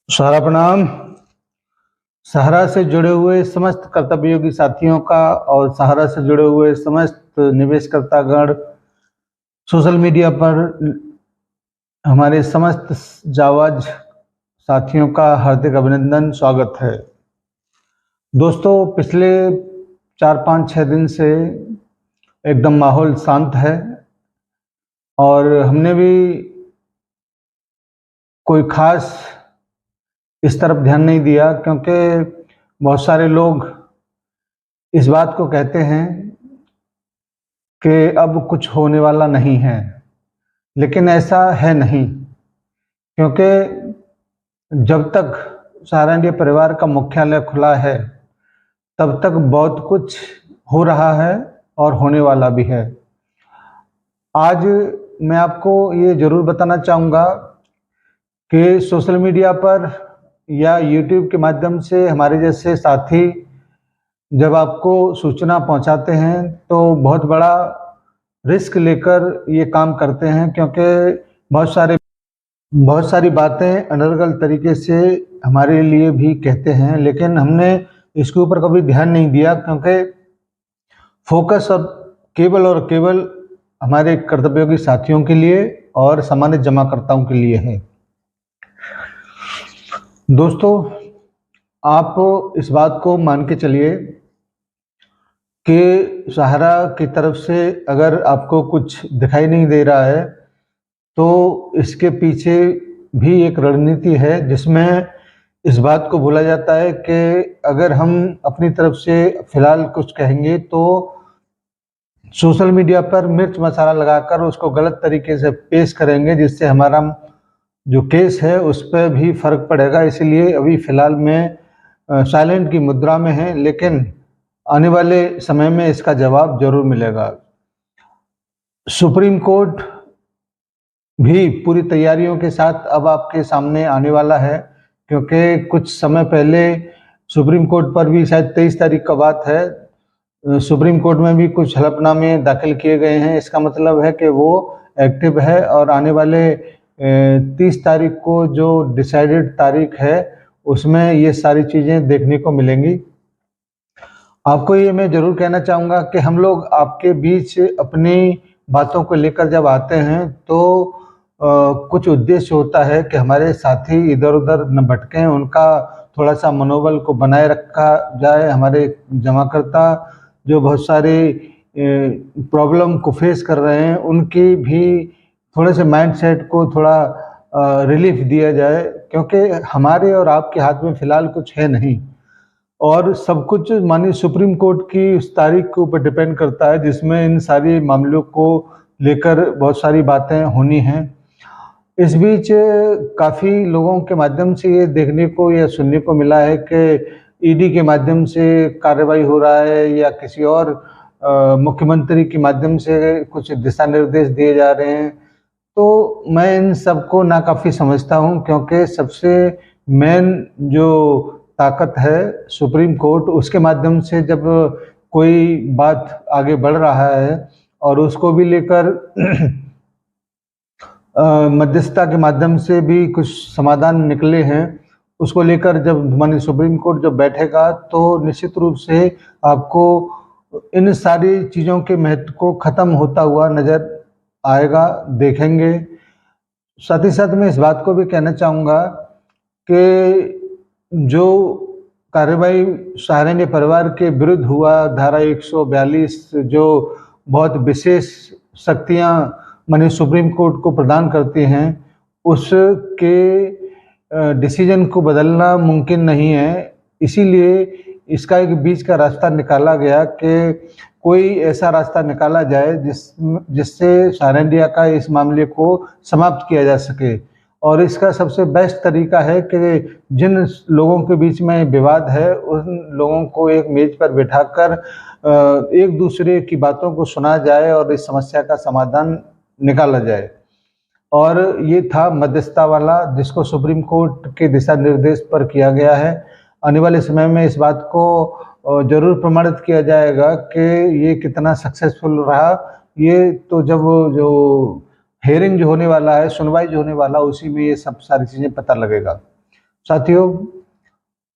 सहारा प्रणाम। सहारा से जुड़े हुए समस्त कर्तव्ययोगी साथियों का और सहारा से जुड़े हुए समस्त निवेशकर्तागण, सोशल मीडिया पर हमारे समस्त जाबाज साथियों का हार्दिक अभिनंदन, स्वागत है। दोस्तों, पिछले 4-5-6 दिन से एकदम माहौल शांत है और हमने भी कोई खास इस तरफ ध्यान नहीं दिया, क्योंकि बहुत सारे लोग इस बात को कहते हैं कि अब कुछ होने वाला नहीं है, लेकिन ऐसा है नहीं, क्योंकि जब तक सहारा इंडिया परिवार का मुख्यालय खुला है तब तक बहुत कुछ हो रहा है और होने वाला भी है। आज मैं आपको ये ज़रूर बताना चाहूँगा कि सोशल मीडिया पर या यूट्यूब के माध्यम से हमारे जैसे साथी जब आपको सूचना पहुंचाते हैं तो बहुत बड़ा रिस्क लेकर ये काम करते हैं, क्योंकि बहुत सारी बातें अनर्गल तरीके से हमारे लिए भी कहते हैं, लेकिन हमने इसके ऊपर कभी ध्यान नहीं दिया, क्योंकि फोकस और केवल हमारे कर्तव्योगी साथियों के लिए और सामान्य जमाकर्ताओं के लिए है। दोस्तों, आप इस बात को मान के चलिए कि सहारा की तरफ से अगर आपको कुछ दिखाई नहीं दे रहा है तो इसके पीछे भी एक रणनीति है, जिसमें इस बात को बोला जाता है कि अगर हम अपनी तरफ से फिलहाल कुछ कहेंगे तो सोशल मीडिया पर मिर्च मसाला लगाकर उसको गलत तरीके से पेश करेंगे, जिससे हमारा जो केस है उस पर भी फर्क पड़ेगा। इसलिए अभी फ़िलहाल में साइलेंट की मुद्रा में है, लेकिन आने वाले समय में इसका जवाब जरूर मिलेगा। सुप्रीम कोर्ट भी पूरी तैयारियों के साथ अब आपके सामने आने वाला है, क्योंकि कुछ समय पहले सुप्रीम कोर्ट पर भी शायद 23 तारीख का बात है, सुप्रीम कोर्ट में भी कुछ हलफनामे दाखिल किए गए हैं। इसका मतलब है कि वो एक्टिव है और आने वाले 30 तारीख को जो डिसाइडेड तारीख है उसमें ये सारी चीज़ें देखने को मिलेंगी। आपको ये मैं ज़रूर कहना चाहूँगा कि हम लोग आपके बीच अपनी बातों को लेकर जब आते हैं तो कुछ उद्देश्य होता है कि हमारे साथी इधर उधर न भटकें, उनका थोड़ा सा मनोबल को बनाए रखा जाए। हमारे जमाकर्ता जो बहुत सारी प्रॉब्लम को फेस कर रहे हैं उनकी भी थोड़े से माइंडसेट को थोड़ा रिलीफ दिया जाए, क्योंकि हमारे और आपके हाथ में फ़िलहाल कुछ है नहीं और सब कुछ माननीय सुप्रीम कोर्ट की उस तारीख के ऊपर डिपेंड करता है जिसमें इन सारी मामलों को लेकर बहुत सारी बातें होनी हैं। इस बीच काफ़ी लोगों के माध्यम से ये देखने को या सुनने को मिला है कि ईडी के माध्यम से कार्रवाई हो रहा है या किसी और मुख्यमंत्री के माध्यम से कुछ दिशा निर्देश दिए जा रहे हैं। तो मैं इन सबको नाकाफ़ी समझता हूं, क्योंकि सबसे मेन जो ताकत है सुप्रीम कोर्ट, उसके माध्यम से जब कोई बात आगे बढ़ रहा है और उसको भी लेकर मध्यस्थता के माध्यम से भी कुछ समाधान निकले हैं, उसको लेकर जब माननीय सुप्रीम कोर्ट जब बैठेगा तो निश्चित रूप से आपको इन सारी चीज़ों के महत्व को ख़त्म होता हुआ नज़र आएगा, देखेंगे। साथ ही साथ मैं इस बात को भी कहना चाहूँगा कि जो कार्रवाई सहारा इंडिया परिवार के विरुद्ध हुआ, धारा 142 जो बहुत विशेष शक्तियाँ माननीय सुप्रीम कोर्ट को प्रदान करती हैं, उसके डिसीजन को बदलना मुमकिन नहीं है। इसीलिए इसका एक बीच का रास्ता निकाला गया कि कोई ऐसा रास्ता निकाला जाए जिससे सहारा इंडिया का इस मामले को समाप्त किया जा सके। और इसका सबसे बेस्ट तरीका है कि जिन लोगों के बीच में विवाद है उन लोगों को एक मेज पर बिठाकर एक दूसरे की बातों को सुना जाए और इस समस्या का समाधान निकाला जाए। और ये था मध्यस्थता वाला, जिसको सुप्रीम कोर्ट के दिशा निर्देश पर किया गया है। आने वाले समय में इस बात को जरूर प्रमाणित किया जाएगा कि ये कितना सक्सेसफुल रहा। ये तो जब जो हेयरिंग जो होने वाला है, सुनवाई जो होने वाला, उसी में ये सब सारी चीज़ें पता लगेगा। साथियों,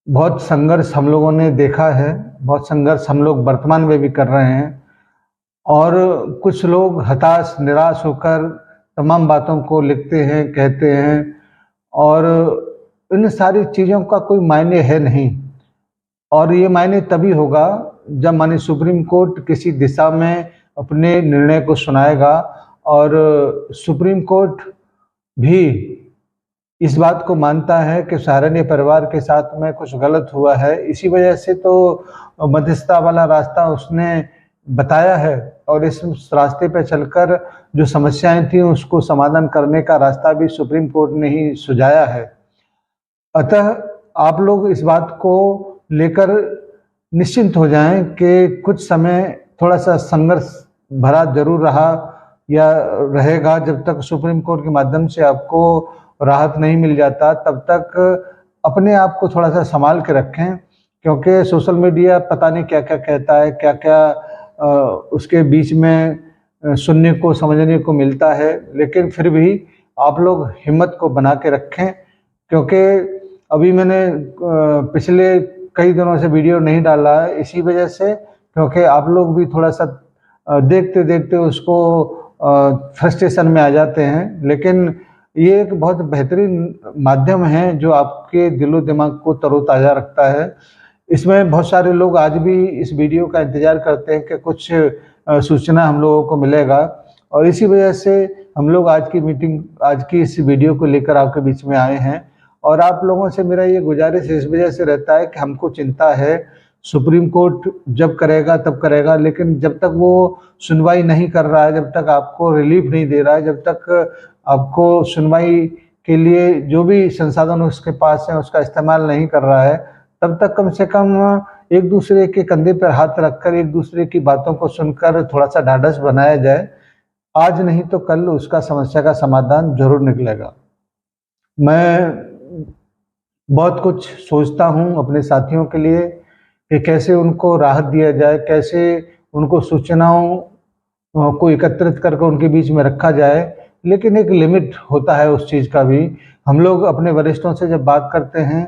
बहुत संघर्ष हम लोगों ने देखा है, बहुत संघर्ष हम लोग वर्तमान में भी कर रहे हैं और कुछ लोग हताश निराश होकर तमाम बातों को लिखते हैं, कहते हैं और इन सारी चीज़ों का कोई मायने है नहीं। और ये मायने तभी होगा जब माननीय सुप्रीम कोर्ट किसी दिशा में अपने निर्णय को सुनाएगा और सुप्रीम कोर्ट भी इस बात को मानता है कि सहारनीय परिवार के साथ में कुछ गलत हुआ है। इसी वजह से तो मध्यस्थता वाला रास्ता उसने बताया है और इस रास्ते पे चलकर जो समस्याएं थी उसको समाधान करने का रास्ता भी सुप्रीम कोर्ट ने ही सुझाया है। अतः आप लोग इस बात को लेकर निश्चिंत हो जाएं कि कुछ समय थोड़ा सा संघर्ष भरा जरूर रहा या रहेगा। जब तक सुप्रीम कोर्ट के माध्यम से आपको राहत नहीं मिल जाता तब तक अपने आप को थोड़ा सा संभाल के रखें, क्योंकि सोशल मीडिया पता नहीं क्या क्या कहता है, क्या क्या उसके बीच में सुनने को समझने को मिलता है। लेकिन फिर भी आप लोग हिम्मत को बना के रखें, क्योंकि अभी मैंने पिछले कई दिनों से वीडियो नहीं डाला है इसी वजह से, क्योंकि आप लोग भी थोड़ा सा देखते देखते उसको फ्रस्ट्रेशन में आ जाते हैं। लेकिन ये एक बहुत बेहतरीन माध्यम है जो आपके दिलो दिमाग को तरोताज़ा रखता है। इसमें बहुत सारे लोग आज भी इस वीडियो का इंतज़ार करते हैं कि कुछ सूचना हम लोगों को मिलेगा और इसी वजह से हम लोग आज की इस वीडियो को लेकर आपके बीच में आए हैं। और आप लोगों से मेरा ये गुजारिश इस वजह से रहता है कि हमको चिंता है, सुप्रीम कोर्ट जब करेगा तब करेगा, लेकिन जब तक वो सुनवाई नहीं कर रहा है, जब तक आपको रिलीफ नहीं दे रहा है, जब तक आपको सुनवाई के लिए जो भी संसाधन उसके पास है उसका इस्तेमाल नहीं कर रहा है, तब तक कम से कम एक दूसरे के कंधे पर हाथ रखकर एक दूसरे की बातों को सुनकर थोड़ा सा ढाढ़स बनाया जाए। आज नहीं तो कल उसका समस्या का समाधान जरूर निकलेगा। मैं बहुत कुछ सोचता हूँ अपने साथियों के लिए कि कैसे उनको राहत दिया जाए, कैसे उनको सूचनाओं को एकत्रित करके उनके बीच में रखा जाए, लेकिन एक लिमिट होता है उस चीज़ का भी। हम लोग अपने वरिष्ठों से जब बात करते हैं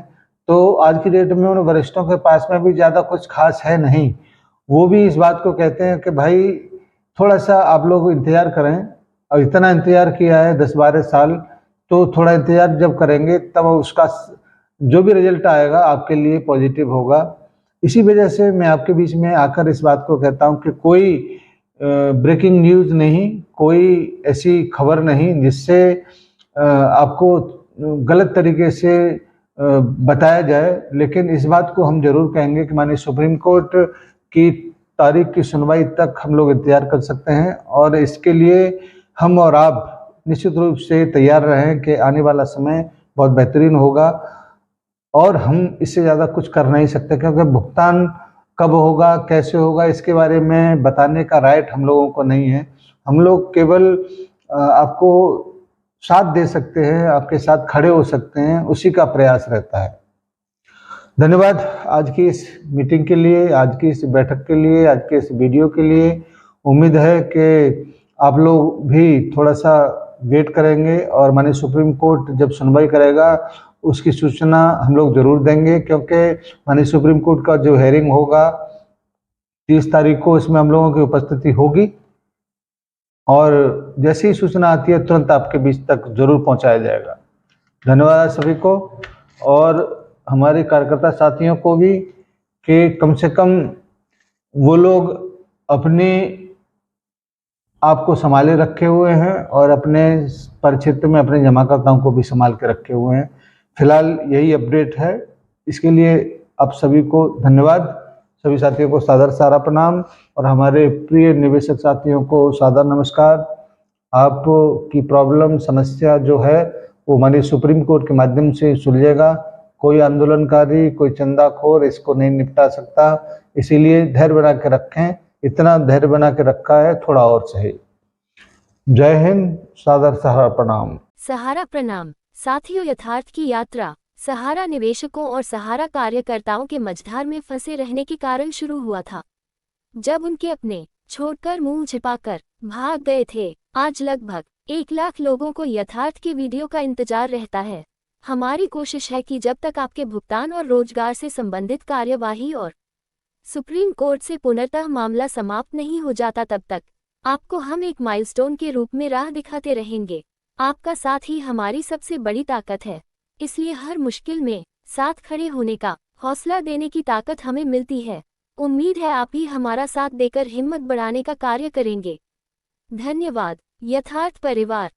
तो आज की डेट में उन वरिष्ठों के पास में भी ज़्यादा कुछ खास है नहीं। वो भी इस बात को कहते हैं कि भाई थोड़ा सा आप लोग इंतज़ार करें, और इतना इंतज़ार किया है 10-12 साल, तो थोड़ा इंतज़ार जब करेंगे तब उसका जो भी रिजल्ट आएगा आपके लिए पॉजिटिव होगा। इसी वजह से मैं आपके बीच में आकर इस बात को कहता हूँ कि कोई ब्रेकिंग न्यूज़ नहीं, कोई ऐसी खबर नहीं जिससे आपको गलत तरीके से बताया जाए। लेकिन इस बात को हम जरूर कहेंगे कि माननीय सुप्रीम कोर्ट की तारीख की सुनवाई तक हम लोग इंतजार कर सकते हैं और इसके लिए हम और आप निश्चित रूप से तैयार रहें कि आने वाला समय बहुत बेहतरीन होगा और हम इससे ज़्यादा कुछ कर नहीं सकते, क्योंकि भुगतान कब होगा कैसे होगा इसके बारे में बताने का राइट हम लोगों को नहीं है। हम लोग केवल आपको साथ दे सकते हैं, आपके साथ खड़े हो सकते हैं, उसी का प्रयास रहता है। धन्यवाद आज की इस मीटिंग के लिए, आज की इस बैठक के लिए, आज के इस वीडियो के लिए। उम्मीद है कि आप लोग भी थोड़ा सा वेट करेंगे और माननीय सुप्रीम कोर्ट जब सुनवाई करेगा उसकी सूचना हम लोग जरूर देंगे, क्योंकि माननीय सुप्रीम कोर्ट का जो हेयरिंग होगा 30 तारीख को, इसमें हम लोगों की उपस्थिति होगी और जैसी ही सूचना आती है तुरंत आपके बीच तक जरूर पहुंचाया जाएगा। धन्यवाद सभी को और हमारे कार्यकर्ता साथियों को भी कि कम से कम वो लोग अपने आप को संभाले रखे हुए हैं और अपने परिक्षेत्र में अपने जमाकर्ताओं को भी संभाल के रखे हुए हैं। फिलहाल यही अपडेट है, इसके लिए आप सभी को धन्यवाद। सभी साथियों को सादर सारा प्रणाम और हमारे प्रिय निवेशक साथियों को सादर नमस्कार। आपकी प्रॉब्लम समस्या जो है वो माननीय सुप्रीम कोर्ट के माध्यम से सुलझेगा। कोई आंदोलनकारी, कोई चंदाखोर इसको नहीं निपटा सकता, इसीलिए धैर्य बना के रखें। इतना धैर्य बना के रखा है, थोड़ा और सही। जय हिंद, सादर सहारा प्रणाम। सहारा प्रणाम साथियों, यथार्थ की यात्रा सहारा निवेशकों और सहारा कार्यकर्ताओं के मझधार में फंसे रहने के कारण शुरू हुआ था। जब उनके अपने छोड़कर मुंह छिपाकर भाग गए थे। आज लगभग 1 लाख लोगों को यथार्थ की वीडियो का इंतजार रहता है। हमारी कोशिश है कि जब तक आपके भुगतान और रोजगार से संबंधित कार्यवाही और सुप्रीम कोर्ट से पुनर्तः मामला समाप्त नहीं हो जाता तब तक आपको हम एक माइलस्टोन के रूप में राह दिखाते रहेंगे। आपका साथ ही हमारी सबसे बड़ी ताकत है, इसलिए हर मुश्किल में साथ खड़े होने का हौसला देने की ताकत हमें मिलती है। उम्मीद है आप ही हमारा साथ देकर हिम्मत बढ़ाने का कार्य करेंगे। धन्यवाद। यथार्थ परिवार।